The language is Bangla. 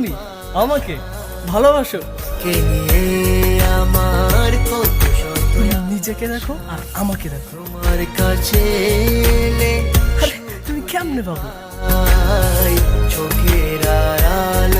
তুমি আমাকে ভালোবাসো? কে নিয়ে আমার কত শত নিজেকে দেখো আর আমাকে দেখো। তোমার কাছে এলে আরে তুমি কেমনে পাবো? চোখের আড়াল